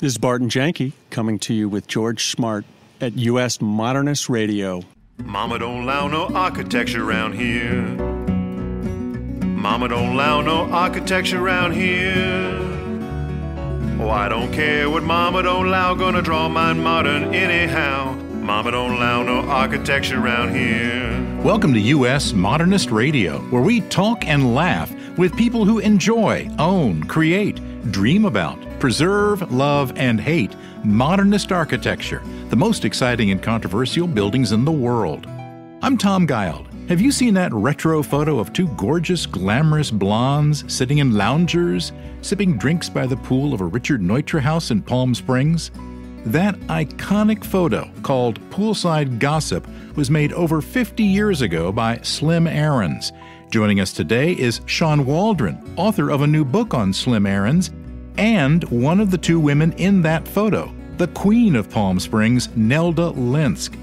This is Barton Janke coming to you with George Smart at U.S. Modernist Radio. Mama don't allow no architecture around here. Mama don't allow no architecture around here. Oh, I don't care what Mama don't allow, gonna draw mine modern anyhow. Mama don't allow no architecture around here. Welcome to U.S. Modernist Radio, where we talk and laugh with people who enjoy, own, create, dream about, preserve, love, and hate modernist architecture, the most exciting and controversial buildings in the world. I'm Tom Guild. Have you seen that retro photo of two gorgeous, glamorous blondes sitting in loungers, sipping drinks by the pool of a Richard Neutra house in Palm Springs? That iconic photo, called Poolside Gossip, was made over 50 years ago by Slim Aarons. Joining us today is Shawn Waldron, author of a new book on Slim Aarons, and one of the two women in that photo, the Queen of Palm Springs, Nelda Linsk.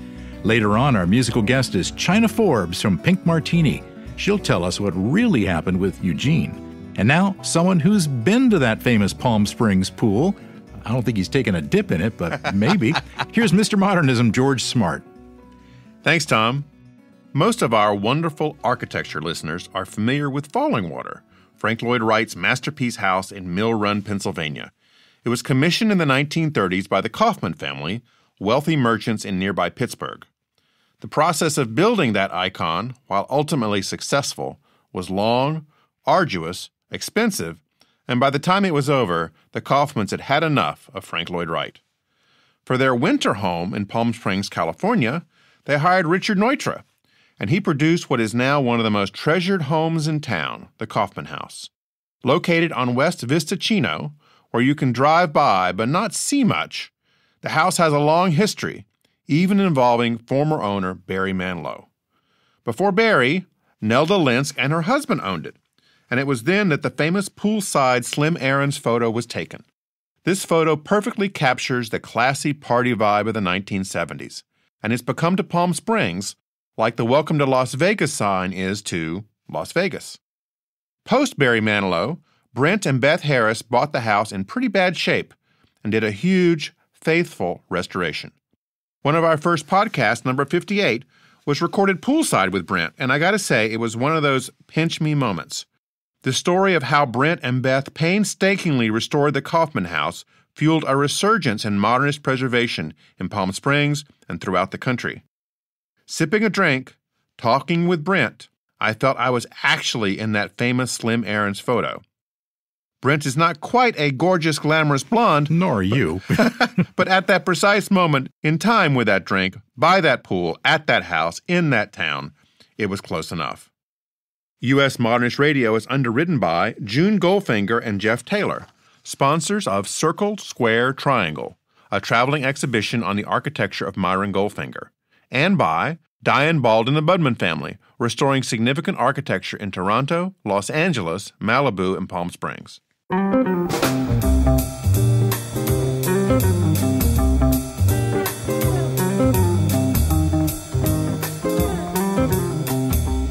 Later on, our musical guest is China Forbes from Pink Martini. She'll tell us what really happened with Eugene. And now, someone who's been to that famous Palm Springs pool. I don't think he's taken a dip in it, but maybe. Here's Mr. Modernism, George Smart. Thanks, Tom. Most of our wonderful architecture listeners are familiar with Fallingwater, Frank Lloyd Wright's masterpiece house in Mill Run, Pennsylvania. It was commissioned in the 1930s by the Kaufman family, wealthy merchants in nearby Pittsburgh. The process of building that icon, while ultimately successful, was long, arduous, expensive, and by the time it was over, the Kaufmans had had enough of Frank Lloyd Wright. For their winter home in Palm Springs, California, they hired Richard Neutra, and he produced what is now one of the most treasured homes in town, the Kaufman House. Located on West Vista Chino, where you can drive by but not see much, the house has a long history, even involving former owner Barry Manilow. Before Barry, Nelda Linsk and her husband owned it, and it was then that the famous poolside Slim Aarons photo was taken. This photo perfectly captures the classy party vibe of the 1970s, and it's become to Palm Springs like the Welcome to Las Vegas sign is to Las Vegas. Post Barry Manilow, Brent and Beth Harris bought the house in pretty bad shape and did a huge, faithful restoration. One of our first podcasts, number 58, was recorded poolside with Brent, and I gotta say, it was one of those pinch me moments. The story of how Brent and Beth painstakingly restored the Kaufman House fueled a resurgence in modernist preservation in Palm Springs and throughout the country. Sipping a drink, talking with Brent, I felt I was actually in that famous Slim Aarons photo. Brent is not quite a gorgeous, glamorous blonde. Nor are you. But at that precise moment, in time with that drink, by that pool, at that house, in that town, it was close enough. U.S. Modernist Radio is underwritten by June Goldfinger and Jeff Taylor, sponsors of Circle, Square, Triangle, a traveling exhibition on the architecture of Myron Goldfinger, and by Diane Bald and the Budman family, restoring significant architecture in Toronto, Los Angeles, Malibu, and Palm Springs.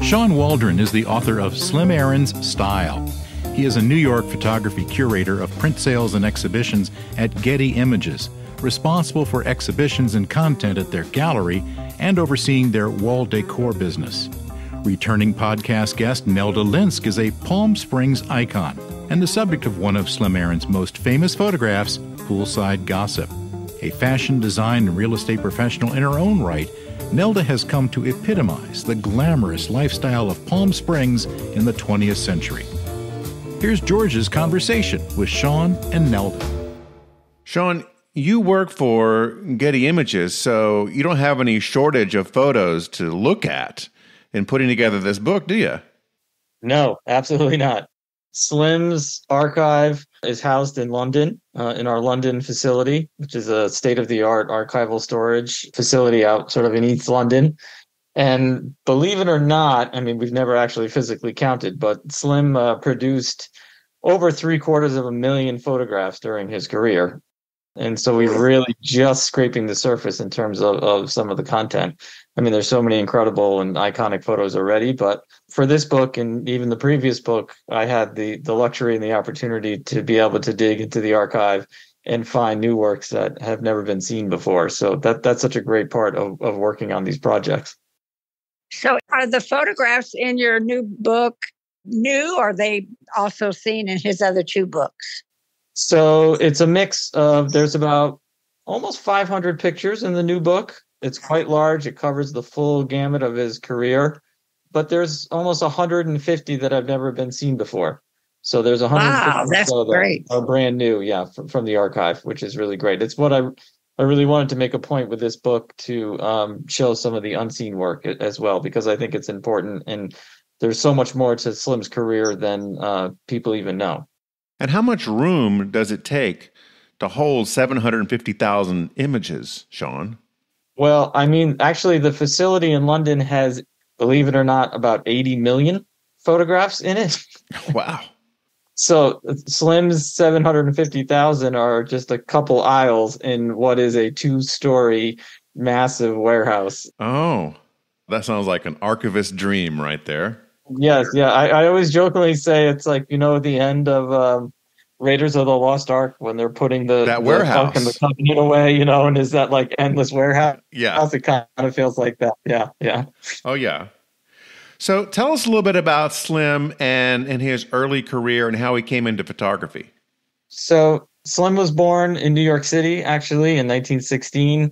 Shawn Waldron is the author of Slim Aarons Style. He is a New York photography curator of print sales and exhibitions at Getty Images, responsible for exhibitions and content at their gallery and overseeing their wall decor business. Returning podcast guest Nelda Linsk is a Palm Springs icon and the subject of one of Slim Aarons' most famous photographs, Poolside Gossip. A fashion, design, and real estate professional in her own right, Nelda has come to epitomize the glamorous lifestyle of Palm Springs in the 20th century. Here's George's conversation with Shawn and Nelda. Shawn, you work for Getty Images, so you don't have any shortage of photos to look at in putting together this book, do you? No, absolutely not. Slim's archive is housed in London, in our London facility, which is a state-of-the-art archival storage facility out sort of in East London. And believe it or not, I mean, we've never actually physically counted, but Slim produced over 750,000 photographs during his career. And so we're really just scraping the surface in terms of some of the content. I mean, there's so many incredible and iconic photos already, but for this book and even the previous book, I had the luxury and the opportunity to be able to dig into the archive and find new works that have never been seen before. So that's such a great part of working on these projects. So are the photographs in your new book new, or are they also seen in his other two books? So it's a mix of, there's about almost 500 pictures in the new book. It's quite large. It covers the full gamut of his career, but there's almost 150 that have never been seen before. So there's 150 Wow, that's so great. that are brand new, from the archive, which is really great. It's what I really wanted to make a point with this book to show some of the unseen work as well, because I think it's important, and there's so much more to Slim's career than people even know. And how much room does it take to hold 750,000 images, Shawn? Well, I mean, actually, the facility in London has, believe it or not, about 80 million photographs in it. Wow. So Slim's 750,000 are just a couple aisles in what is a 2-story massive warehouse. Oh, that sounds like an archivist dream right there. Yes, yeah. I always jokingly say it's like, the end of Raiders of the Lost Ark, when they're putting that warehouse Ark and the Covenant away, and is that like endless warehouse? Yeah. It kind of feels like that. Yeah. Oh, yeah. So tell us a little bit about Slim and his early career and how he came into photography. So Slim was born in New York City, actually, in 1916.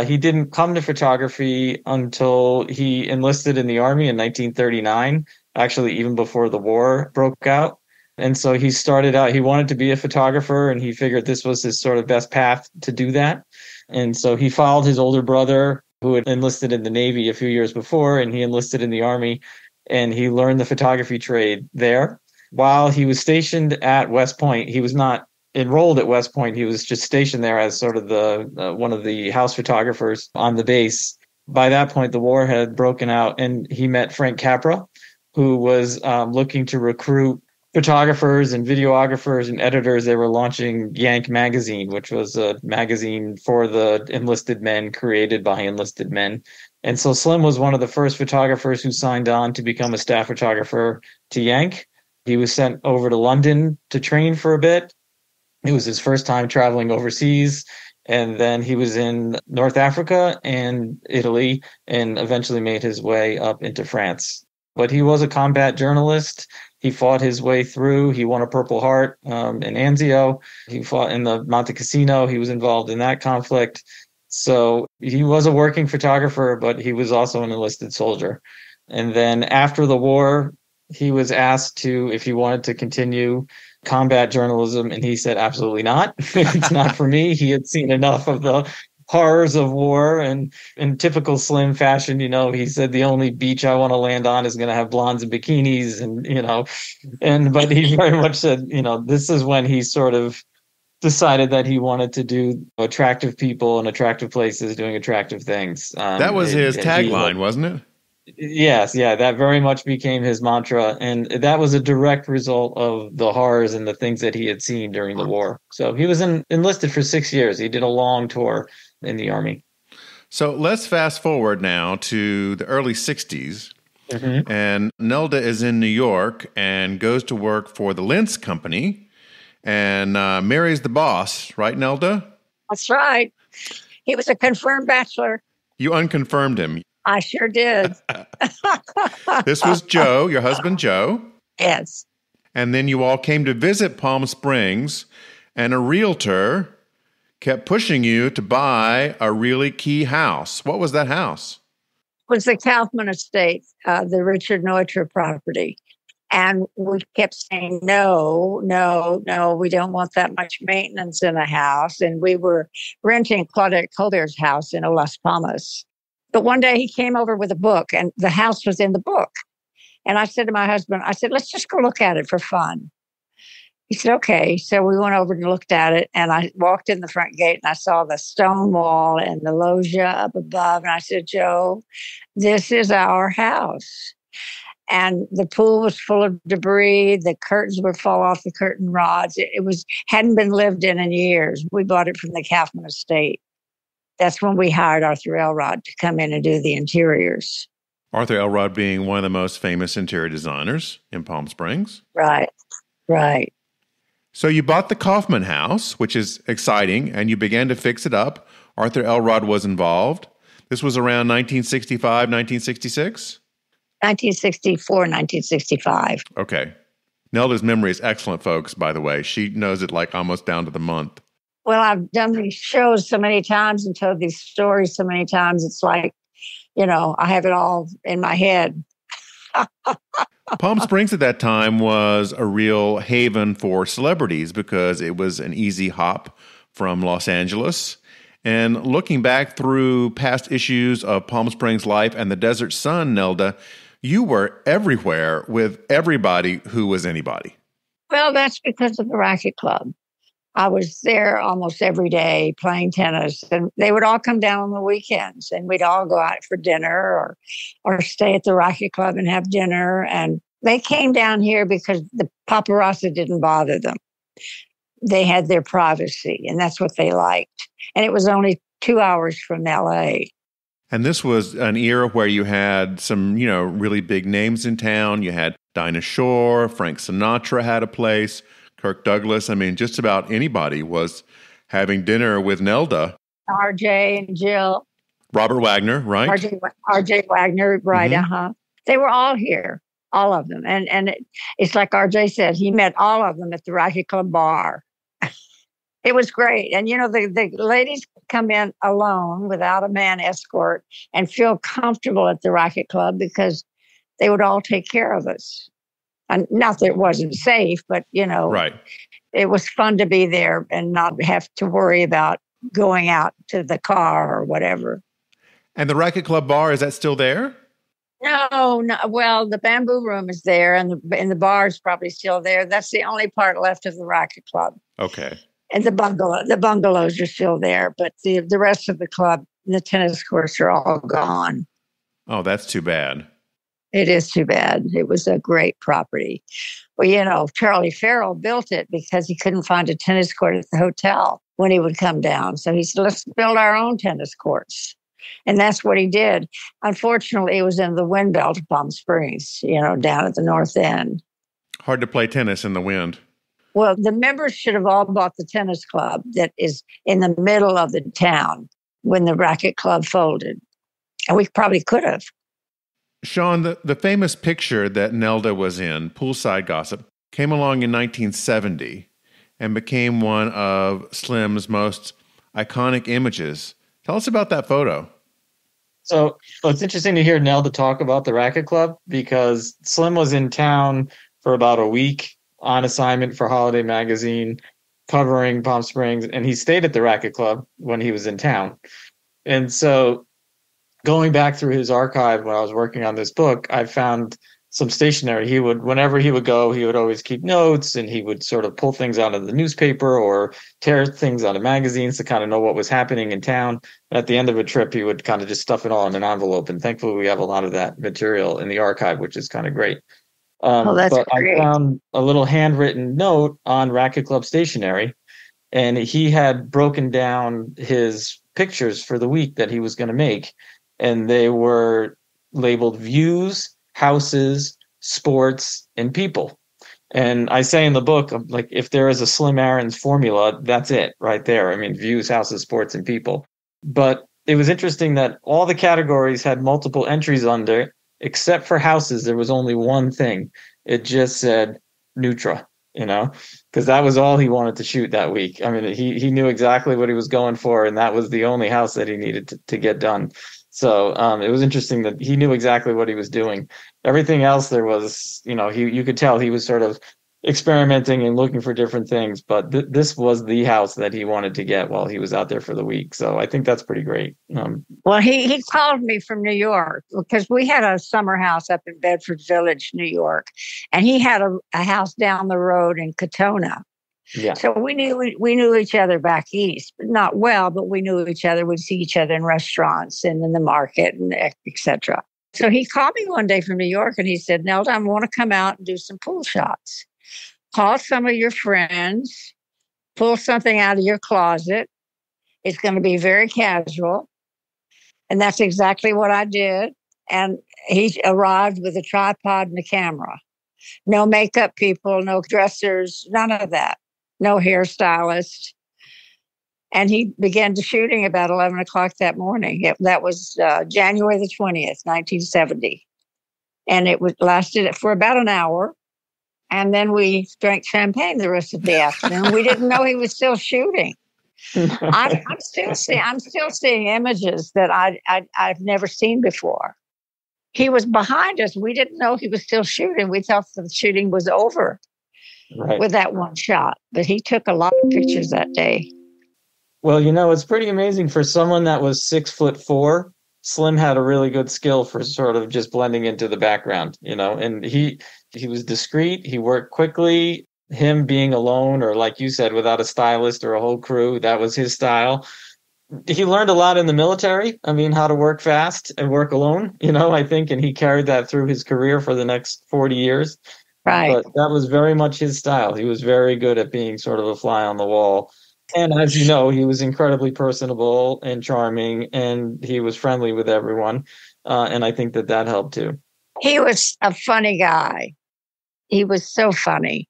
He didn't come to photography until he enlisted in the Army in 1939, actually even before the war broke out. And so he started out, he wanted to be a photographer, and he figured this was his sort of best path to do that. And so he followed his older brother, who had enlisted in the Navy a few years before, and he enlisted in the Army, and he learned the photography trade there. While he was stationed at West Point, he was not enrolled at West Point. He was just stationed there as sort of the one of the house photographers on the base. By that point, the war had broken out, and he met Frank Capra, who was looking to recruit photographers and videographers and editors. They were launching Yank magazine, which was a magazine for the enlisted men, created by enlisted men. And so Slim was one of the first photographers who signed on to become a staff photographer to Yank. He was sent over to London to train for a bit. It was his first time traveling overseas. And then he was in North Africa and Italy, and eventually made his way up into France. But he was a combat journalist. He fought his way through. He won a Purple Heart in Anzio. He fought in the Monte Cassino. He was involved in that conflict. So he was a working photographer, but he was also an enlisted soldier. And then after the war, he was asked if he wanted to continue combat journalism, and he said, absolutely not. It's not for me. He had seen enough of the horrors of war, and in typical Slim fashion, he said, the only beach I want to land on is going to have blondes and bikinis, but he very much said, this is when he sort of decided that he wanted to do attractive people and attractive places doing attractive things. That was his tagline, wasn't it? Yes, yeah, that very much became his mantra, and that was a direct result of the horrors and the things that he had seen during the war. So he was enlisted for 6 years. He did a long tour in the Army. So let's fast forward now to the early 60s. Mm-hmm. And Nelda is in New York and goes to work for the Linsk company and marries the boss, right, Nelda? That's right. He was a confirmed bachelor. You unconfirmed him. I sure did. This was Joe, your husband, Joe. Yes. And then you all came to visit Palm Springs, and a realtor kept pushing you to buy a really key house. What was that house? It was the Kaufman estate, the Richard Neutra property. And we kept saying, no, we don't want that much maintenance in a house. And we were renting Claudette Colbert's house in Las Palmas. But one day he came over with a book, and the house was in the book. And I said to my husband, let's just go look at it for fun. He said, okay. So we went over and looked at it, and I walked in the front gate, and I saw the stone wall and the loggia up above. And I said, Joe, this is our house. And the pool was full of debris. The curtains would fall off the curtain rods. It hadn't been lived in years. We bought it from the Kaufman estate. That's when we hired Arthur Elrod to come in and do the interiors. Arthur Elrod being one of the most famous interior designers in Palm Springs. Right. So you bought the Kaufman house, which is exciting, and you began to fix it up. Arthur Elrod was involved. This was around 1965, 1966? 1964, 1965. Okay. Nelda's memory is excellent, folks, by the way. She knows it like almost down to the month. Well, I've done these shows so many times and told these stories so many times. It's like, I have it all in my head. Palm Springs at that time was a real haven for celebrities because it was an easy hop from Los Angeles. And looking back through past issues of Palm Springs Life and the Desert Sun, Nelda, you were everywhere with everybody who was anybody. Well, that's because of the Racket Club. I was there almost every day playing tennis, and they would all come down on the weekends, and we'd all go out for dinner or stay at the Racket Club and have dinner. And they came down here because the paparazzi didn't bother them. They had their privacy, and that's what they liked. And it was only 2 hours from LA. And this was an era where you had some, really big names in town. You had Dinah Shore, Frank Sinatra had a place, Kirk Douglas. I mean, just about anybody was having dinner with Nelda. RJ and Jill. Robert Wagner, right? RJ Wagner, right, They were all here, all of them. And it's like RJ said, he met all of them at the Racket Club bar. It was great. And, the ladies come in alone without a man escort and feel comfortable at the Racket Club because they would all take care of us. And not that it wasn't safe, but, right. It was fun to be there and not have to worry about going out to the car or whatever. And the Racket Club bar, is that still there? No. Well, the Bamboo Room is there, and the bar is probably still there. That's the only part left of the Racket Club. Okay. And the bungalows are still there, but the rest of the club, the tennis courts are all gone. Oh, that's too bad. It is too bad. It was a great property. Well, Charlie Farrell built it because he couldn't find a tennis court at the hotel when he would come down. So he said, let's build our own tennis courts. And that's what he did. Unfortunately, it was in the wind belt of Palm Springs, down at the north end. Hard to play tennis in the wind. Well, the members should have all bought the tennis club that is in the middle of the town when the Racket Club folded. And we probably could have. Shawn, the famous picture that Nelda was in, Poolside Gossip, came along in 1970 and became one of Slim's most iconic images. Tell us about that photo. So it's interesting to hear Nelda talk about the Racket Club because Slim was in town for about a week on assignment for Holiday Magazine, covering Palm Springs, and he stayed at the Racket Club when he was in town. And so going back through his archive when I was working on this book, I found some stationery. Whenever he would go, he would always keep notes, and he would sort of pull things out of the newspaper or tear things out of magazines to kind of know what was happening in town. And at the end of a trip, he would kind of just stuff it all in an envelope. And thankfully, we have a lot of that material in the archive, which is kind of great. That's great. I found a little handwritten note on Racket Club stationery, and he had broken down his pictures for the week that he was going to make. And they were labeled views, houses, sports, and people. And I say in the book, like, if there is a Slim Aarons formula, that's it right there. I mean, views, houses, sports, and people. But it was interesting that all the categories had multiple entries under, except for houses. There was only one thing. It just said Neutra, because that was all he wanted to shoot that week. I mean, he knew exactly what he was going for, and that was the only house that he needed to get done. So it was interesting that he knew exactly what he was doing. Everything else, there was, you could tell he was sort of experimenting and looking for different things. But this was the house that he wanted to get while he was out there for the week. So I think that's pretty great. Well, he called me from New York because we had a summer house up in Bedford Village, New York. And he had a house down the road in Katona. Yeah. So we knew each other back east, but not well, but we knew each other. We'd see each other in restaurants and in the market and et cetera. So he called me one day from New York and he said, Nelda, I want to come out and do some pool shots. Call some of your friends, pull something out of your closet. It's going to be very casual. And that's exactly what I did. And he arrived with a tripod and a camera. No makeup people, no dressers, none of that. no hairstylist. And he began to shooting about 11 o'clock that morning. That was January the 20th, 1970. And it lasted for about an hour. And then we drank champagne the rest of the afternoon. We didn't know he was still shooting. I'm still seeing images that I've never seen before. He was behind us. We didn't know he was still shooting. We thought the shooting was over with that one shot. But he took a lot of pictures that day. Well, it's pretty amazing for someone that was 6'4". Slim had a really good skill for sort of just blending into the background, and he was discreet. He worked quickly. Him being alone, or like you said, without a stylist or a whole crew, that was his style. He learned a lot in the military. I mean, how to work fast and work alone, I think, and he carried that through his career for the next 40 years. Right. But that was very much his style. He was very good at being sort of a fly on the wall. And as you know, he was incredibly personable and charming, and he was friendly with everyone. And I think that helped too. He was a funny guy. He was so funny.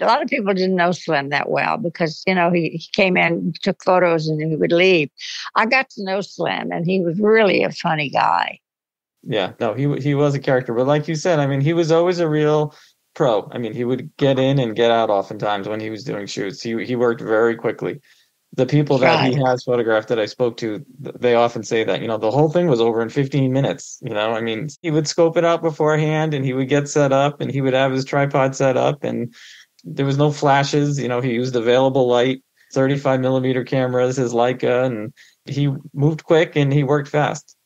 A lot of people didn't know Slim that well because, he came in, took photos, and he would leave. I got to know Slim, and he was really a funny guy. Yeah, no, he was a character. But like you said, I mean, he was always a real pro. I mean, he would get in and get out oftentimes when he was doing shoots. He worked very quickly. The people that he has photographed that I spoke to, they often say that, the whole thing was over in 15 minutes. I mean, he would scope it out beforehand, and he would get set up, and he would have his tripod set up, and there was no flashes. He used available light, 35 millimeter cameras, his Leica, and he moved quick and he worked fast.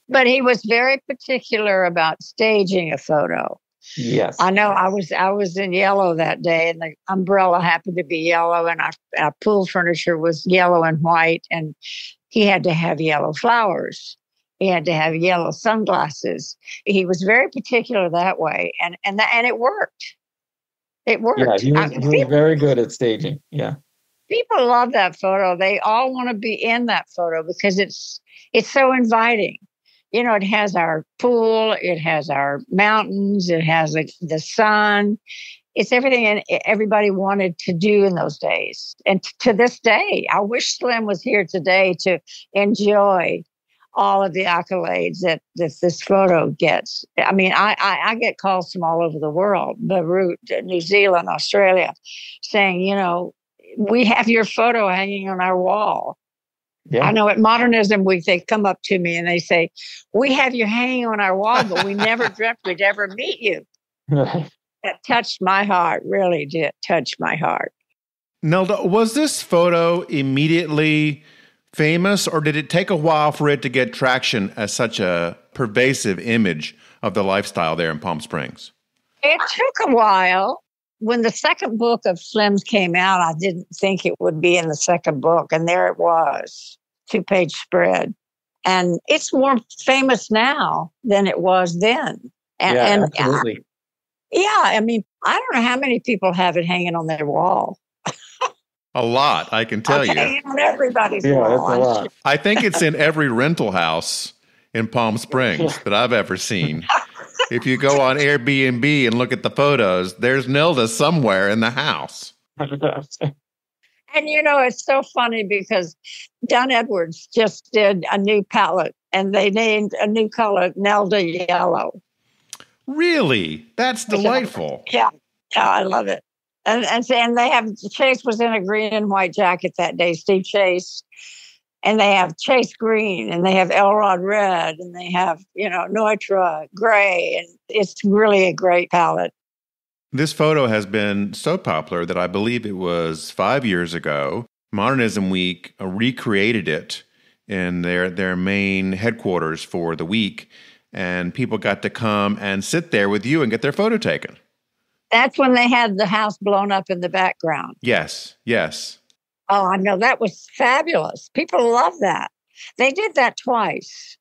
But he was very particular about staging a photo. Yes. I know I was in yellow that day, and the umbrella happened to be yellow, and our pool furniture was yellow and white, and he had to have yellow flowers. He had to have yellow sunglasses. He was very particular that way, and it worked. It worked. Yeah, he was very good at staging. Yeah. People love that photo. They all want to be in that photo because it's so inviting. It has our pool, it has our mountains, it has the sun. It's everything everybody wanted to do in those days. And to this day, I wish Slim was here today to enjoy all of the accolades that this photo gets. I mean, I get calls from all over the world, Beirut, New Zealand, Australia, saying, we have your photo hanging on our wall. Yeah. I know at Modernism Week, they come up to me and they say, we have you hanging on our wall, but we never dreamt we'd ever meet you. That touched my heart, really did touch my heart. Nelda, was this photo immediately famous, or did it take a while for it to get traction as such a pervasive image of the lifestyle there in Palm Springs? It took a while. When the second book of Slim's came out, I didn't think it would be in the second book. And there it was, 2-page spread. And it's more famous now than it was then. Absolutely. I mean, I don't know how many people have it hanging on their wall. A lot, I can tell you. Hanging on everybody's wall. That's a lot. I think it's in every rental house in Palm Springs that I've ever seen. If you go on Airbnb and look at the photos, there's Nelda somewhere in the house. And it's so funny because Dunn Edwards just did a new palette, and they named a new color Nelda Yellow. Really? That's delightful. Yeah, I love it. And they have, Chase was in a green and white jacket that day, Steve Chase. And they have Chase Green, and they have Elrod Red, and they have, Neutra Gray. And it's really a great palette. This photo has been so popular that I believe it was 5 years ago, Modernism Week recreated it in their main headquarters for the week. And people got to come and sit there with you and get their photo taken. That's when they had the house blown up in the background. Yes. Oh, I know. That was fabulous. People love that. They did that twice.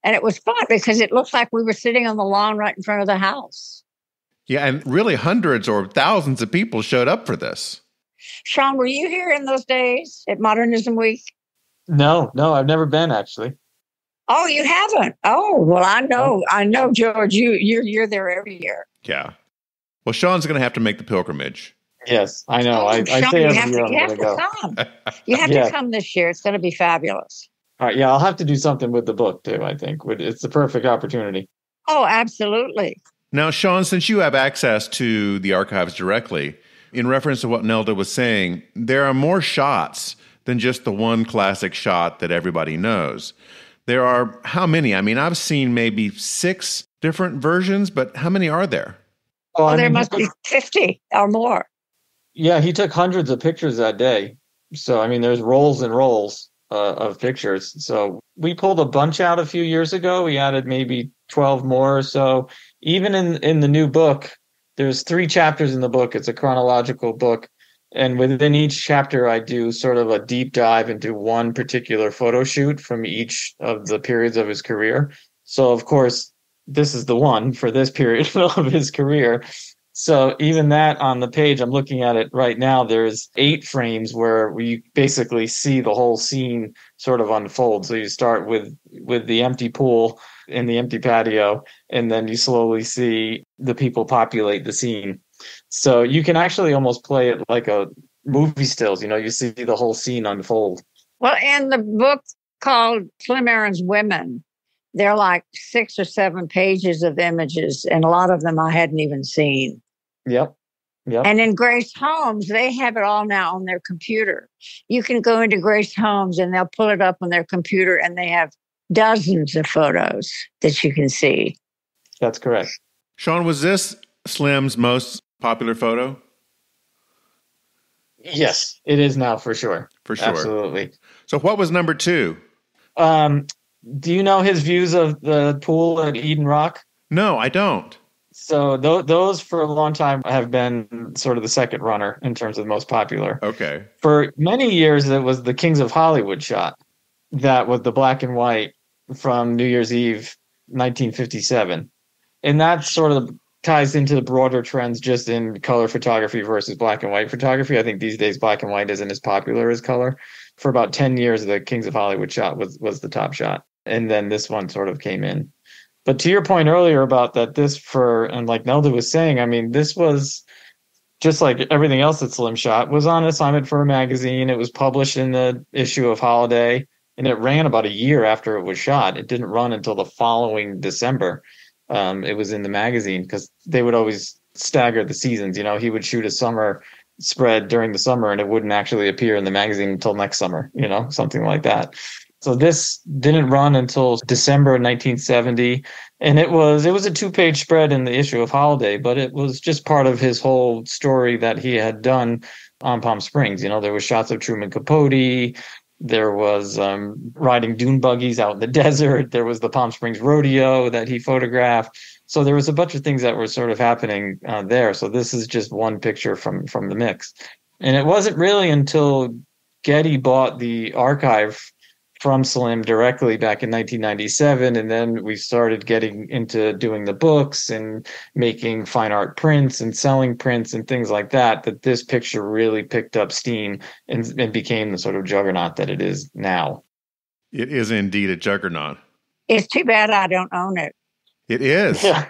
And it was fun because it looked like we were sitting on the lawn right in front of the house. Yeah, and really hundreds or thousands of people showed up for this. Shawn, were you here in those days at Modernism Week? No, I've never been, actually. Oh, you haven't? Oh, well, I know, George, you're there every year. Yeah. Well, Shawn's going to have to make the pilgrimage. Yes, I know. Oh, I Shawn, say you every have year to, I'm you going have to to go. come. You have Yeah. to come this year. It's going to be fabulous. All right. Yeah, I'll have to do something with the book too, I think. It's the perfect opportunity. Oh, absolutely. Now, Shawn, since you have access to the archives directly, in reference to what Nelda was saying, there are more shots than just the one classic shot that everybody knows. There are how many? I mean, I've seen maybe 6 different versions, but how many are there? Oh, Well, I there mean, must be 50 or more. yeah, he took hundreds of pictures that day. So, I mean, there's rolls and rolls of pictures. So we pulled a bunch out a few years ago. We added maybe 12 more or so. Even in the new book, there's 3 chapters in the book. It's a chronological book. And within each chapter, I do sort of a deep dive into one particular photo shoot from each of the periods of his career. So, of course, this is the one for this period of his career. So even that on the page, I'm looking at it right now, there's 8 frames where we basically see the whole scene sort of unfold. So you start with the empty pool and the empty patio, and then you slowly see the people populate the scene. So you can actually almost play it like a movie stills, you see the whole scene unfold. Well, in the book called Slim Aaron's Women, there are like 6 or 7 pages of images, and a lot of them I hadn't even seen. Yep. And in Grace Homes, they have it all now on their computer. You can go into Grace Homes and they'll pull it up on their computer, and they have dozens of photos that you can see. That's correct. Shawn, was this Slim's most popular photo? Yes, it is now for sure. For sure. Absolutely. So what was number 2? Do you know his views of the pool at Eden Rock? No, I don't. So those for a long time have been sort of the second runner in terms of the most popular. Okay. For many years, it was the Kings of Hollywood shot. That was the black and white from New Year's Eve, 1957. And that sort of ties into the broader trends just in color photography versus black and white photography. I think these days black and white isn't as popular as color. For about 10 years, the Kings of Hollywood shot was the top shot. And then this one sort of came in. But to your point earlier about that and like Nelda was saying, I mean, this was just like everything else that Slim shot, was on assignment for a magazine. It was published in the issue of Holiday, and it ran about a year after it was shot. It didn't run until the following December. It was in the magazine because they would always stagger the seasons. He would shoot a summer spread during the summer and it wouldn't actually appear in the magazine until next summer, something like that. So this didn't run until December 1970. And it was a 2-page spread in the issue of Holiday, but it was just part of his whole story that he had done on Palm Springs. There were shots of Truman Capote. There was riding dune buggies out in the desert. There was the Palm Springs rodeo that he photographed. So there was a bunch of things that were sort of happening there. So this is just one picture from the mix. And it wasn't really until Getty bought the archive from Slim directly back in 1997. And then we started getting into doing the books and making fine art prints and selling prints and things like that, that this picture really picked up steam and became the sort of juggernaut that it is now. It is indeed a juggernaut. It's too bad I don't own it. It is. Yeah.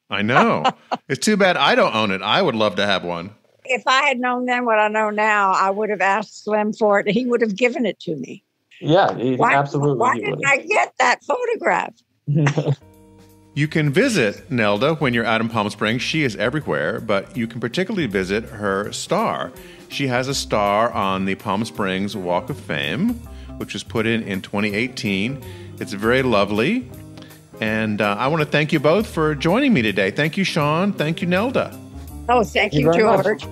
I know. It's too bad I don't own it. I would love to have one. If I had known then what I know now, I would have asked Slim for it. He would have given it to me. Yeah, absolutely. Why didn't I get that photograph? You can visit Nelda when you're out in Palm Springs. She is everywhere, but you can particularly visit her star. She has a star on the Palm Springs Walk of Fame, which was put in 2018. It's very lovely. And I want to thank you both for joining me today. Thank you, Shawn. Thank you, Nelda. Oh, thank you, George.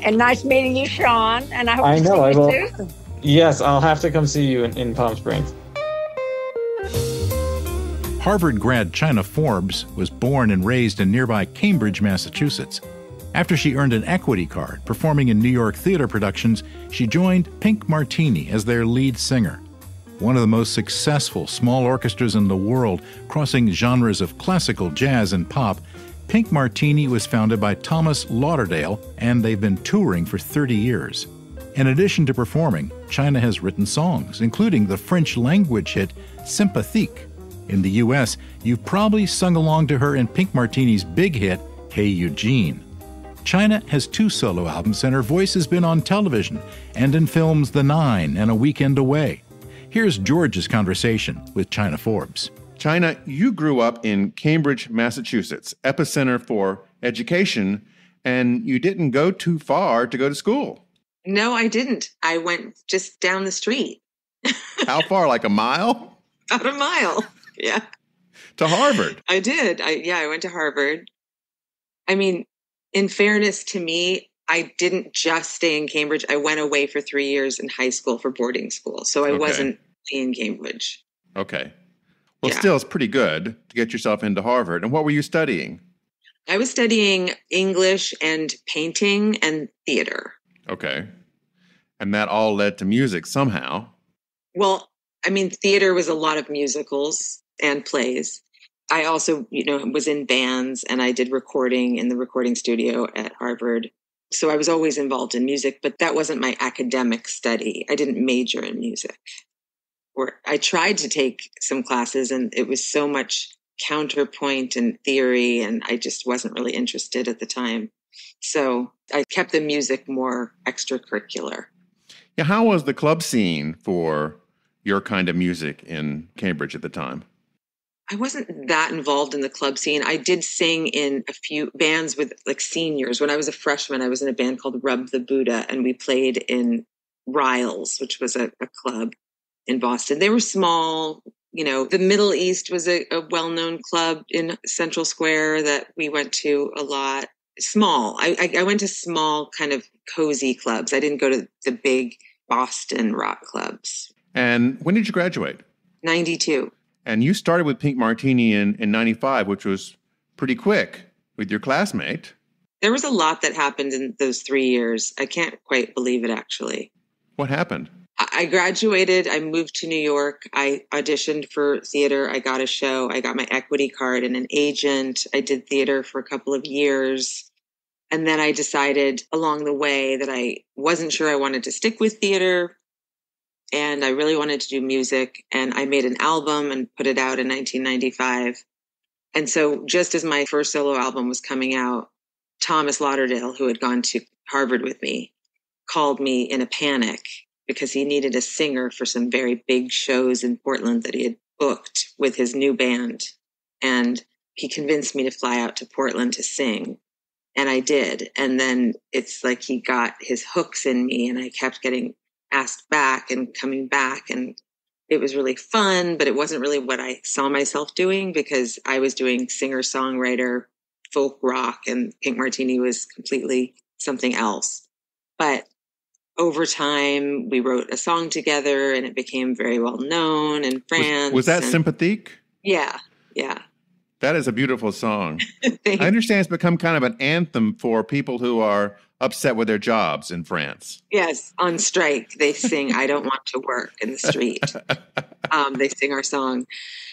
And nice meeting you, Shawn. And I hope to see you soon. Yes, I'll have to come see you in Palm Springs. Harvard grad China Forbes was born and raised in nearby Cambridge, Massachusetts. After she earned an equity card performing in New York theater productions, she joined Pink Martini as their lead singer. One of the most successful small orchestras in the world, crossing genres of classical, jazz, and pop, Pink Martini was founded by Thomas Lauderdale, and they've been touring for 30 years. In addition to performing, China has written songs, including the French-language hit Sympathique. In the U.S., you've probably sung along to her in Pink Martini's big hit, Hey Eugene. China has 2 solo albums, and her voice has been on television and in films The Nine and A Weekend Away. Here's George's conversation with China Forbes. China, you grew up in Cambridge, Massachusetts, epicenter for education, and you didn't go too far to go to school. No, I didn't. I went just down the street. How far? Like a mile? About a mile. Yeah. To Harvard. I did. I went to Harvard. I mean, in fairness to me, I didn't just stay in Cambridge. I went away for 3 years in high school for boarding school. So I wasn't in Cambridge. Okay. Well, Yeah. Still, it's pretty good to get yourself into Harvard. And what were you studying? I was studying English and painting and theater. Okay. And that all led to music somehow. Well, I mean, theater was a lot of musicals and plays. I also, was in bands, and I did recording in the recording studio at Harvard. So I was always involved in music, but that wasn't my academic study. I didn't major in music. Or I tried to take some classes, and it was so much counterpoint and theory, and I just wasn't really interested at the time. So I kept the music more extracurricular. Yeah, how was the club scene for your kind of music in Cambridge at the time? I wasn't that involved in the club scene. I did sing in a few bands with like seniors. When I was a freshman, I was in a band called Rub the Buddha, and we played in Riles, which was a club in Boston. They were small. The Middle East was a well-known club in Central Square that we went to a lot. Small. I went to small kind of cozy clubs. I didn't go to the big Boston rock clubs. And when did you graduate? 92. And you started with Pink Martini in 95, which was pretty quick with your classmate. There was a lot that happened in those 3 years. I can't quite believe it, actually. What happened? I graduated. I moved to New York. I auditioned for theater. I got a show. I got my equity card and an agent. I did theater for a couple of years. And then I decided along the way that I wasn't sure I wanted to stick with theater. And I really wanted to do music. And I made an album and put it out in 1995. And so just as my first solo album was coming out, Thomas Lauderdale, who had gone to Harvard with me, called me in a panic because he needed a singer for some very big shows in Portland that he had booked with his new band. And he convinced me to fly out to Portland to sing. And I did. And then it's like he got his hooks in me, and I kept getting asked back and coming back. And it was really fun, but it wasn't really what I saw myself doing, because I was doing singer-songwriter, folk rock, and Pink Martini was completely something else. But over time, we wrote a song together, and it became very well known in France. Was that Sympathique? Yeah. That is a beautiful song. Thanks. I understand it's become kind of an anthem for people who are upset with their jobs in France. Yes, on strike, they sing "I Don't Want to Work" in the street. They sing our song.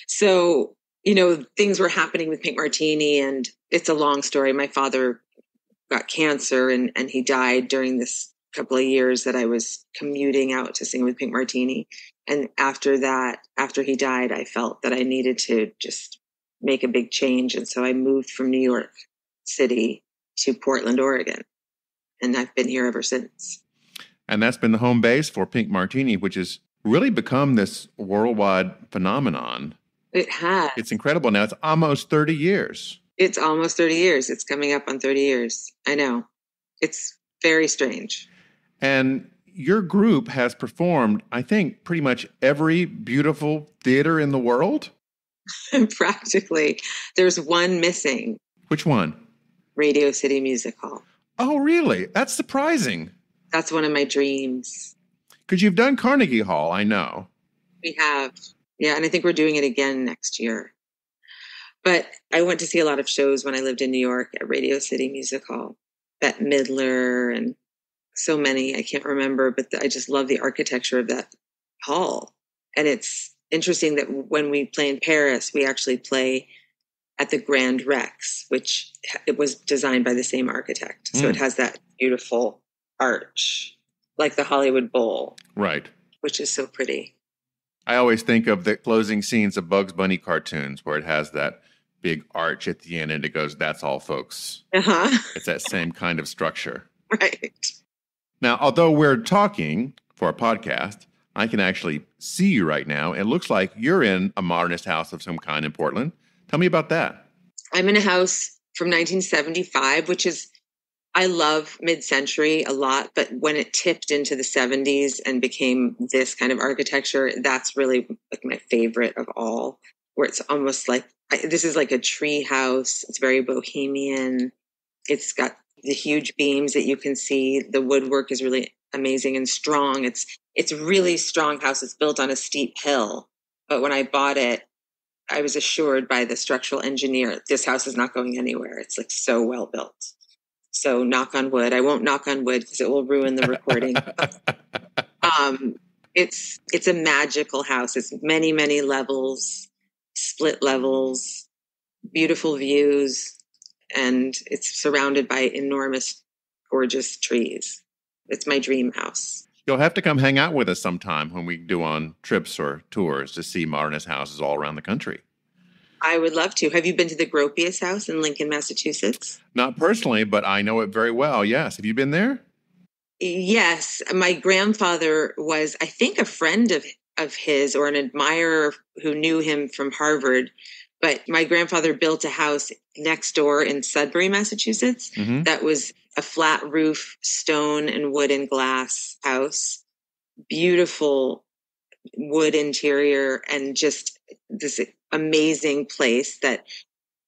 So, things were happening with Pink Martini, and it's a long story. My father got cancer, and he died during this couple of years that I was commuting out to sing with Pink Martini. And after he died, I felt that I needed to just make a big change. And so I moved from New York City to Portland, Oregon. And I've been here ever since. And that's been the home base for Pink Martini, which has really become this worldwide phenomenon. It has. It's incredible now. It's almost 30 years. It's almost 30 years. It's coming up on 30 years. I know. It's very strange. And your group has performed, I think, pretty much every beautiful theater in the world? Practically. There's one missing. Which one? Radio City Music Hall. Oh, really? That's surprising. That's one of my dreams. Because you've done Carnegie Hall, I know. We have. Yeah, and I think we're doing it again next year. But I went to see a lot of shows when I lived in New York at Radio City Music Hall. Bette Midler and so many, I can't remember, but I just love the architecture of that hall. And it's interesting that when we play in Paris, we actually play at the Grand Rex, which it was designed by the same architect. So it has that beautiful arch, like the Hollywood Bowl. Right. Which is so pretty. I always think of the closing scenes of Bugs Bunny cartoons where it has that big arch at the end and it goes, "That's all, folks." Uh-huh. It's that same kind of structure. Right. Now, although we're talking for a podcast, I can actually see you right now. It looks like you're in a modernist house of some kind in Portland. Tell me about that. I'm in a house from 1975, which is, I love mid-century a lot, but when it tipped into the 70s and became this kind of architecture, that's really like my favorite of all, where it's almost like, this is like a tree house. It's very bohemian. It's got the huge beams that you can see. The woodwork is really amazing and strong. It's a really strong house. It's built on a steep hill. But when I bought it, I was assured by the structural engineer, this house is not going anywhere. It's like so well built. So knock on wood. I won't knock on wood because it will ruin the recording. It's a magical house. It's many, many levels, split levels, beautiful views, and it's surrounded by enormous, gorgeous trees. It's my dream house. You'll have to come hang out with us sometime when we do on trips or tours to see modernist houses all around the country. I would love to. Have you been to the Gropius house in Lincoln, Massachusetts? Not personally, but I know it very well. Yes. Have you been there? Yes. My grandfather was, I think, a friend of his or an admirer who knew him from Harvard. But my grandfather built a house next door in Sudbury, Massachusetts. Mm-hmm. That was a flat roof, stone and wood and glass house. Beautiful wood interior and just this amazing place that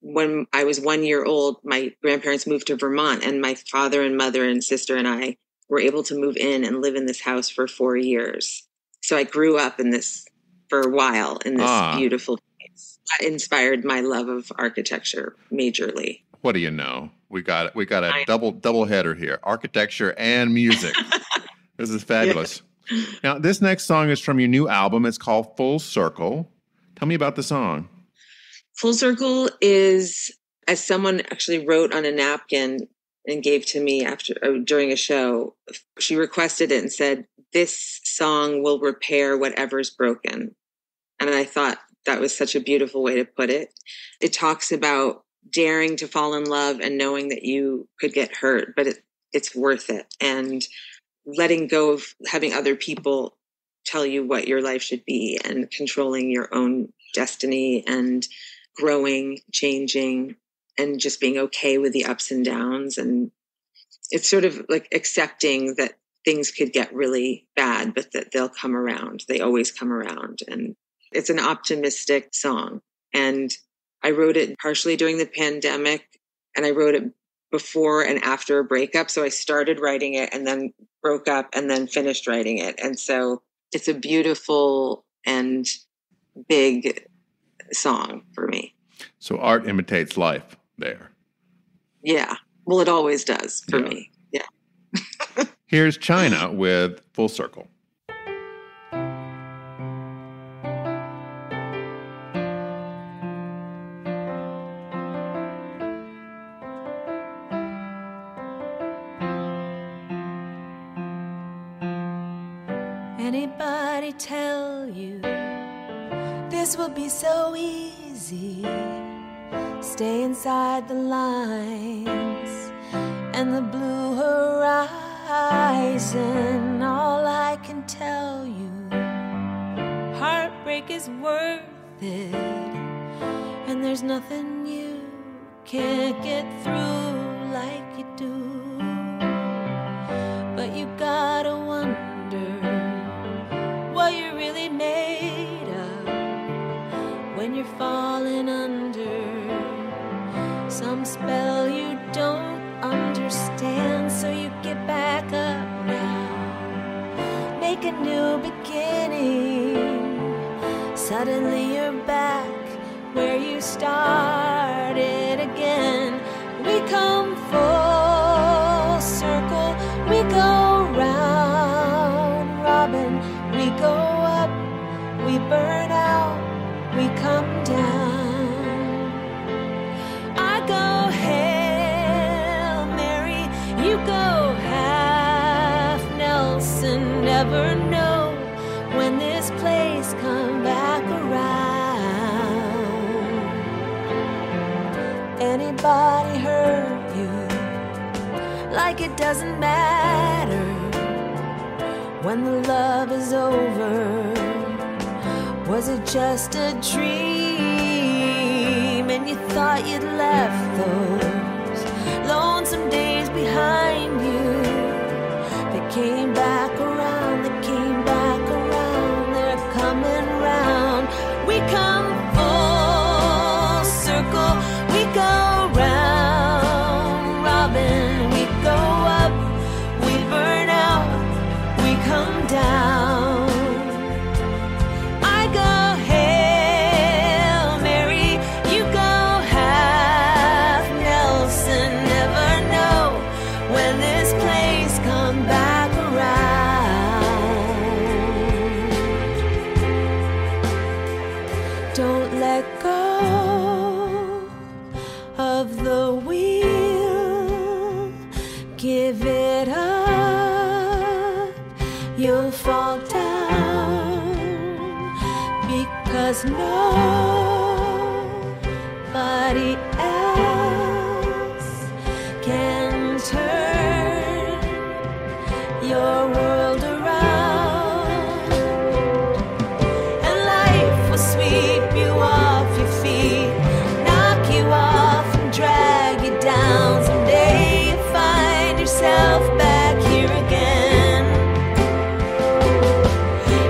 when I was 1 year old, my grandparents moved to Vermont and my father and mother and sister and I were able to move in and live in this house for 4 years. So I grew up in this for a while in this beautiful place. That inspired my love of architecture majorly. What do you know? We got a double header here, architecture and music. This is fabulous. Yeah. Now, this next song is from your new album. It's called Full Circle. Tell me about the song. Full Circle is, as someone actually wrote on a napkin and gave to me during a show, she requested it and said, "This song will repair whatever's broken." And I thought that was such a beautiful way to put it. It talks about daring to fall in love and knowing that you could get hurt, but it's worth it. And letting go of having other people tell you what your life should be and controlling your own destiny and growing, changing, and just being okay with the ups and downs. And it's sort of like accepting that things could get really bad, but that they'll come around. They always come around. And it's an optimistic song. And I wrote it partially during the pandemic, and I wrote it before and after a breakup. So I started writing it and then broke up and then finished writing it. And so it's a beautiful and big song for me. So art imitates life there. Yeah. Well, it always does for me. Yeah. Here's China with Full Circle. Anybody tell you this will be so easy? Stay inside the lines and the blue horizon. All I can tell you, heartbreak is worth it, and there's nothing you can't get through like you do. But you gotta wonder what you're really made of when you're falling under some spell you don't understand. So you get back up now, make a new beginning. Suddenly you're back where you started again. We come full circle, we go round robin, we go up, we burn out, we come down. I go Hail Mary, you go half Nelson. Never know when this place come back around. anybody hurt you, like it doesn't matter when the love is over. Was it just a dream and you thought you'd left those lonesome days behind you? They came back around, they came back around, they're coming round. We come full circle, we go round robin, we go up, we burn out, we come down. I go Hail Mary, you go half Nelson. Never know when this place come back around. Don't let go of the wheel, give it up, you'll fall down, because nobody else can turn your world around. And life will sweep you off your feet, knock you off and drag you down. Someday you find yourself back here again,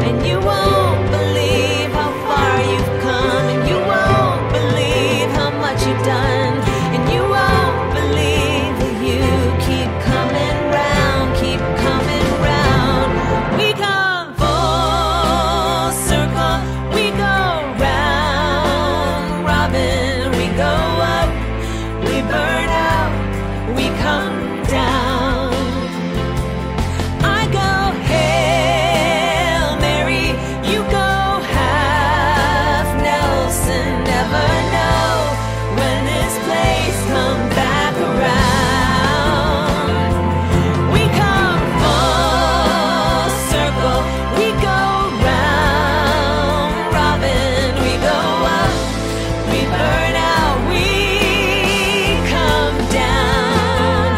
and you won't believe how far you've come, and you won't believe how much you've done, and you won't believe that you keep coming round, keep coming round. We come full circle, we go round robin, we go up, we burn out, we come down. I go Hail Mary, you go half Nelson. Never know when this place come back around. We come full circle, we go round robin, we go up, we burn out, we come down.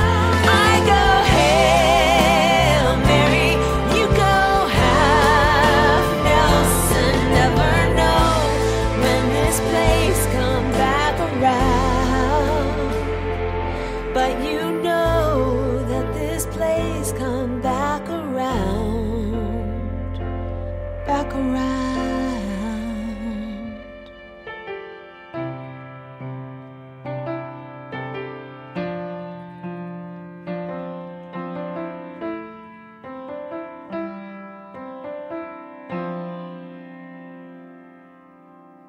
I go Hail Mary, you go half Nelson. Never know when this place come back around, but you know that this place come back around, back around.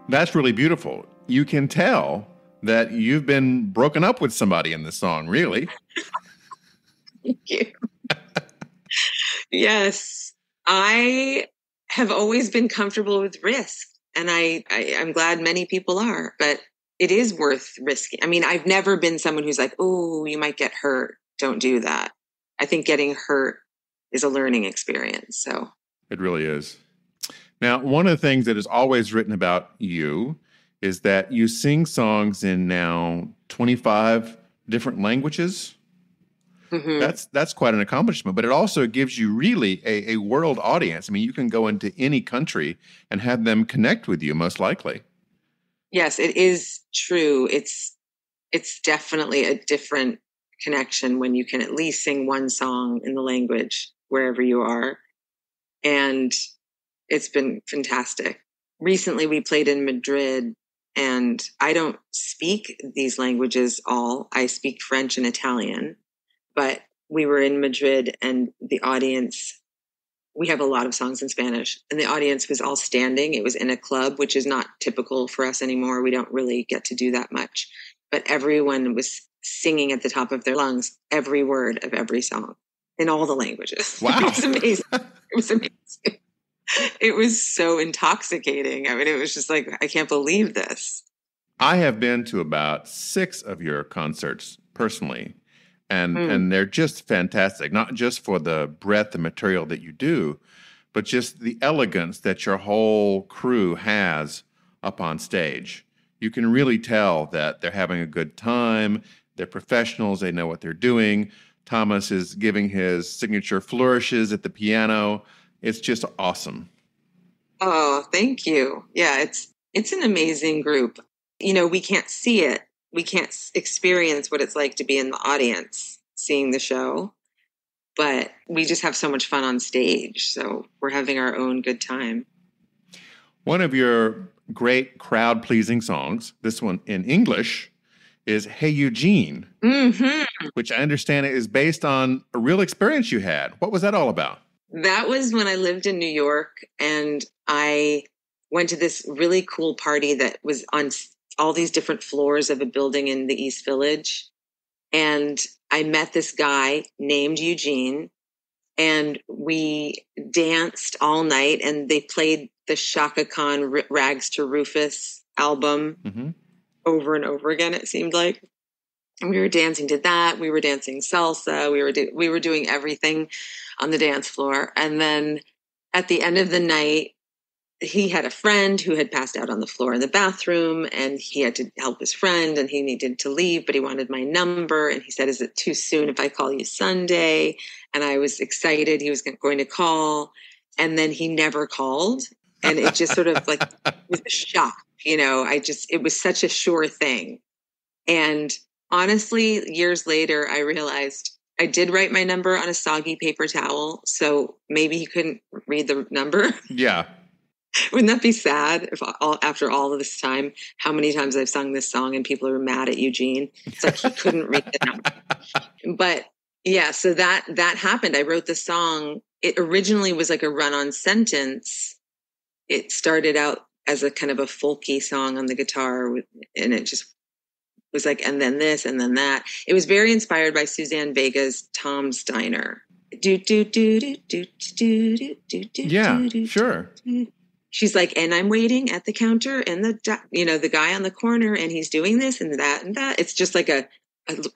That's really beautiful. You can tell that you've been broken up with somebody in this song, really. Thank you. Yes, I have always been comfortable with risk, and I'm glad many people are, but it is worth risking. I mean, I've never been someone who's like, oh, you might get hurt. Don't do that. I think getting hurt is a learning experience. So It really is. Now, one of the things that is always written about you is that you sing songs in now 25 different languages. mm-hmm. That's quite an accomplishment, but it also gives you really a world audience. I mean, you can go into any country and have them connect with you, most likely. Yes, it is true. It's definitely a different connection when you can at least sing one song in the language wherever you are. And it's been fantastic. Recently, we played in Madrid, and I don't speak these languages all. I speak French and Italian, but we were in Madrid, and the audience, we have a lot of songs in Spanish, and the audience was all standing. It was in a club, which is not typical for us anymore. We don't really get to do that much, but everyone was singing at the top of their lungs every word of every song in all the languages. Wow. It was amazing. It was amazing. It was so intoxicating. I mean, it was just like, I can't believe this. I have been to about 6 of your concerts personally, and they're just fantastic, not just for the breadth of material that you do, but just the elegance that your whole crew has up on stage. You can really tell that they're having a good time. They're professionals. They know what they're doing. Thomas is giving his signature flourishes at the piano. It's just awesome. Oh, thank you. Yeah, it's an amazing group. We can't see it. We can't experience what it's like to be in the audience seeing the show, but we just have so much fun on stage. So we're having our own good time. One of your great crowd-pleasing songs, this one in English, is Hey Eugene, which I understand is based on a real experience you had. What was that all about? That was when I lived in New York, and I went to this really cool party that was on all these different floors of a building in the East Village. And I met this guy named Eugene, and we danced all night, and they played the Shaka Khan Rags to Rufus album over and over again, it seemed like. And we were dancing to that. We were dancing salsa. We were doing everything on the dance floor. And then at the end of the night, he had a friend who had passed out on the floor in the bathroom, and he had to help his friend, and he needed to leave, but he wanted my number. And he said, is it too soon if I call you Sunday? And I was excited. He was going to call. And then he never called. And it just sort of like was a shock. It was such a sure thing. And honestly, years later, I realized I did write my number on a soggy paper towel. So maybe he couldn't read the number. Yeah. Wouldn't that be sad if after all of this time, how many times I've sung this song and people are mad at Eugene? It's like he couldn't read the number. But yeah, so that happened. I wrote the song. It originally was like a run-on sentence. It started out as a kind of a folky song on the guitar, and it just was like, and then this, and then that. It was very inspired by Suzanne Vega's Tom's Diner. Yeah, sure. She's like, and I'm waiting at the counter, and the guy on the corner, and he's doing this and that and that. It's just like a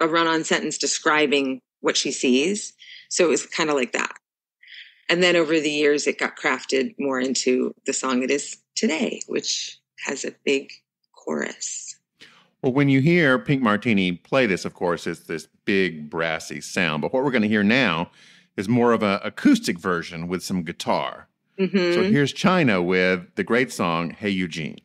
run-on sentence describing what she sees. So it was kind of like that. And then over the years, it got crafted more into the song it is today, which has a big chorus. Well, when you hear Pink Martini play this, of course, it's this big brassy sound. But what we're going to hear now is more of an acoustic version with some guitar. So here's China with the great song, Hey Eugene.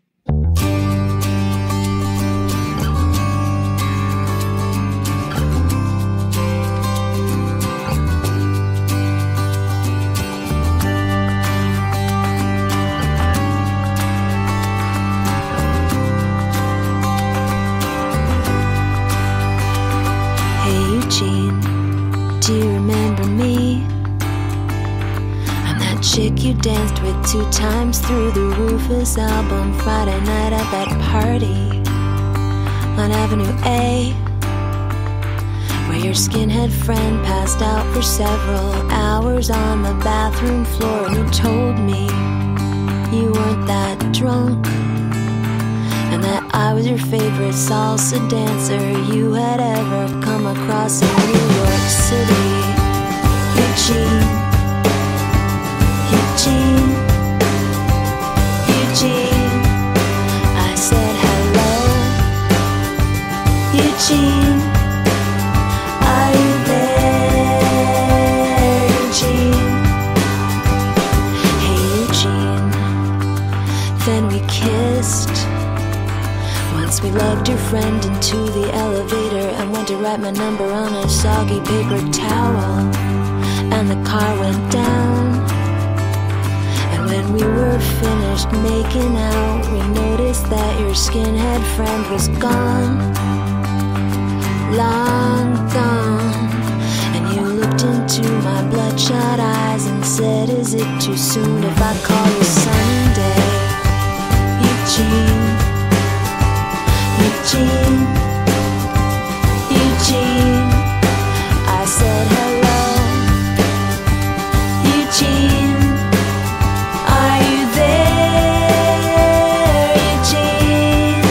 Hey Eugene, do you remember me? Chick you danced with 2 times through the Rufus album Friday night at that party on Avenue A, where your skinhead friend passed out for several hours on the bathroom floor, and you told me you weren't that drunk, and that I was your favorite salsa dancer you had ever come across in New York City. Eugene, Eugene, I said hello. Eugene, are you there? Eugene, hey Eugene. Then we kissed. Once we lugged your friend into the elevator and went to write my number on a soggy paper towel, and the car went down. When we were finished making out, we noticed that your skinhead friend was gone, long gone. And you looked into my bloodshot eyes and said, is it too soon if I call you Sunday? Eugene, Eugene, Eugene, I said hello. Eugene, are you there, Eugene?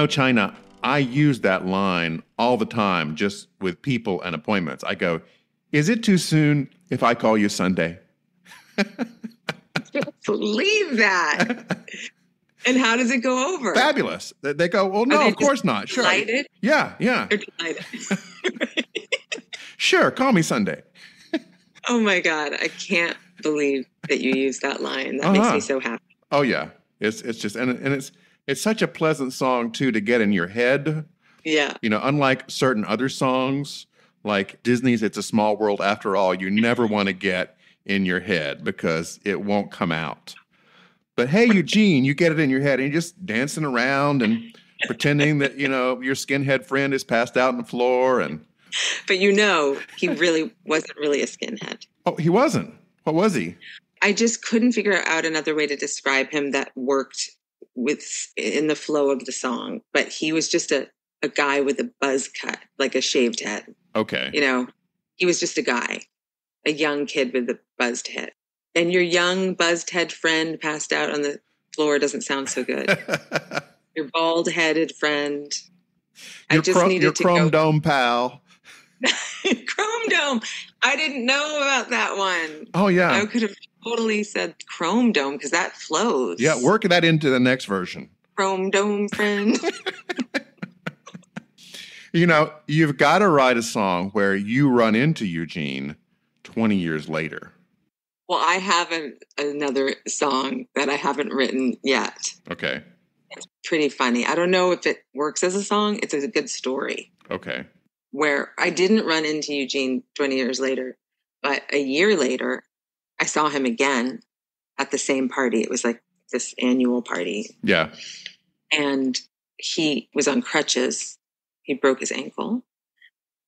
China, I use that line all the time just with people and appointments. I go, is it too soon if I call you Sunday? I can't believe that. And how does it go over? Fabulous. They go, well, no, of course not. Sure. Delighted? Yeah. They're delighted. Sure, call me Sunday. Oh my God, I can't believe that you use that line. That makes me so happy. Oh yeah, it's just and it's such a pleasant song too to get in your head. Yeah. Unlike certain other songs like Disney's "It's a Small World After All," you never want to get in your head because it won't come out. But hey, Eugene, you get it in your head and you're just dancing around and pretending that your skinhead friend is passed out on the floor and. But he really wasn't really a skinhead. Oh, he wasn't. What was he? I just couldn't figure out another way to describe him that worked in the flow of the song. But he was just a guy with a buzz cut, like a shaved head. Okay. He was just a guy, a young kid with a buzzed head. And your young buzzed head friend passed out on the floor doesn't sound so good. Your bald-headed friend. Your chrome dome pal. Chrome Dome. I didn't know about that one. Oh, yeah. I could have totally said Chrome Dome because that flows. Yeah, work that into the next version. Chrome Dome friend. You've got to write a song where you run into Eugene 20 years later. Well, I have another song that I haven't written yet. Okay. It's pretty funny. I don't know if it works as a song. It's a good story. Okay. Where I didn't run into Eugene 20 years later, but a year later, I saw him again at the same party. It was like this annual party. Yeah. And he was on crutches. He broke his ankle.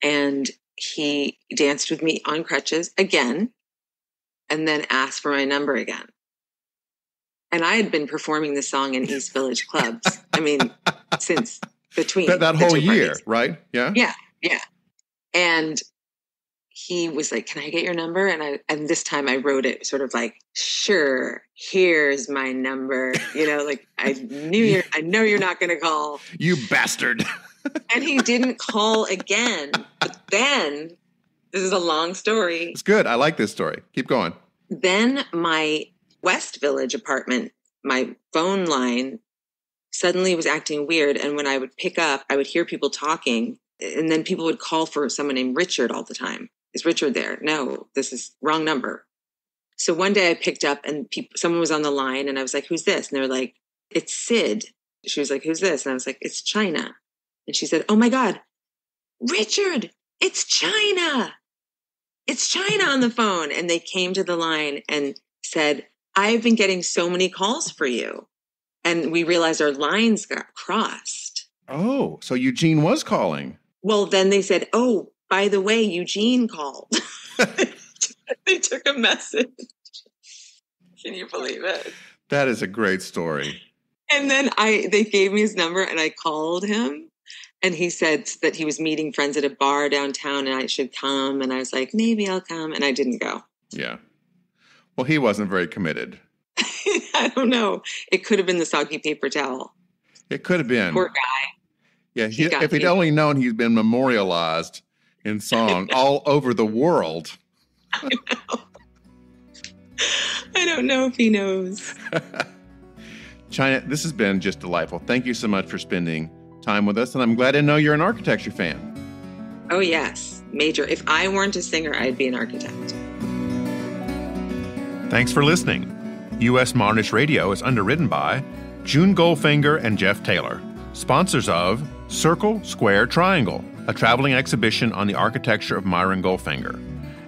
And he danced with me on crutches again, and then asked for my number again. And I had been performing this song in East Village clubs. Since between that whole year, parties. Right? Yeah. Yeah. Yeah. And he was like, can I get your number? And this time I wrote it sort of like, sure, here's my number. I know you're not going to call. You bastard. And he didn't call again. But then, this is a long story. It's good. I like this story. Keep going. Then my West Village apartment, my phone line suddenly was acting weird. And when I would pick up, I would hear people talking. And then people would call for someone named Richard all the time. Is Richard there? No, this is wrong number. So one day I picked up and someone was on the line and I was like, who's this? And they were like, it's Sid. She was like, who's this? And I was like, it's China. And she said, oh my God, Richard, it's China. It's China on the phone. And they came to the line and said, I've been getting so many calls for you. And we realized our lines got crossed. Oh, so Eugene was calling. Well, then they said, oh, by the way, Eugene called. They took a message. Can you believe it? That is a great story. And then they gave me his number and I called him. And he said that he was meeting friends at a bar downtown and I should come. And I was like, maybe I'll come. And I didn't go. Yeah. Well, he wasn't very committed. I don't know. It could have been the soggy paper towel. It could have been. Poor guy. Yeah, if he'd only known he's been memorialized in song all over the world. I know. I don't know if he knows. China, this has been just delightful. Thank you so much for spending time with us, and I'm glad to know you're an architecture fan. Oh, yes. Major. If I weren't a singer, I'd be an architect. Thanks for listening. U.S. Modernist Radio is underwritten by June Goldfinger and Jeff Taylor, sponsors of Circle, Square, Triangle, a traveling exhibition on the architecture of Myron Goldfinger,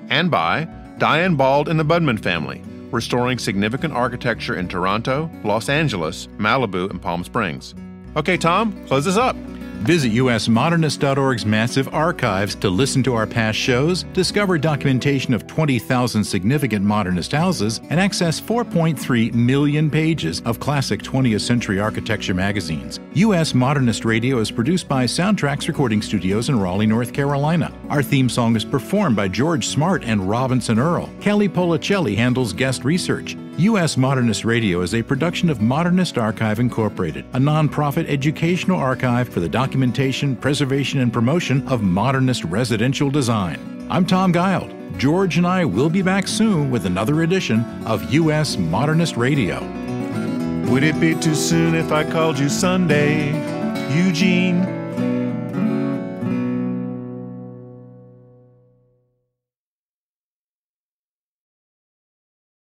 and by Diane Bald and the Budman family, restoring significant architecture in Toronto, Los Angeles, Malibu, and Palm Springs. Okay, Tom, close us up. Visit usmodernist.org's massive archives to listen to our past shows, discover documentation of 20,000 significant modernist houses, and access 4.3 million pages of classic 20th century architecture magazines. U.S. Modernist Radio is produced by Soundtracks Recording Studios in Raleigh, North Carolina. Our theme song is performed by George Smart and Robinson Earl. Kelly Policelli handles guest research. U.S. Modernist Radio is a production of Modernist Archive Incorporated, a nonprofit educational archive for the documentation, preservation, and promotion of modernist residential design. I'm Tom Guild. George and I will be back soon with another edition of U.S. Modernist Radio. Would it be too soon if I called you Sunday, Eugene?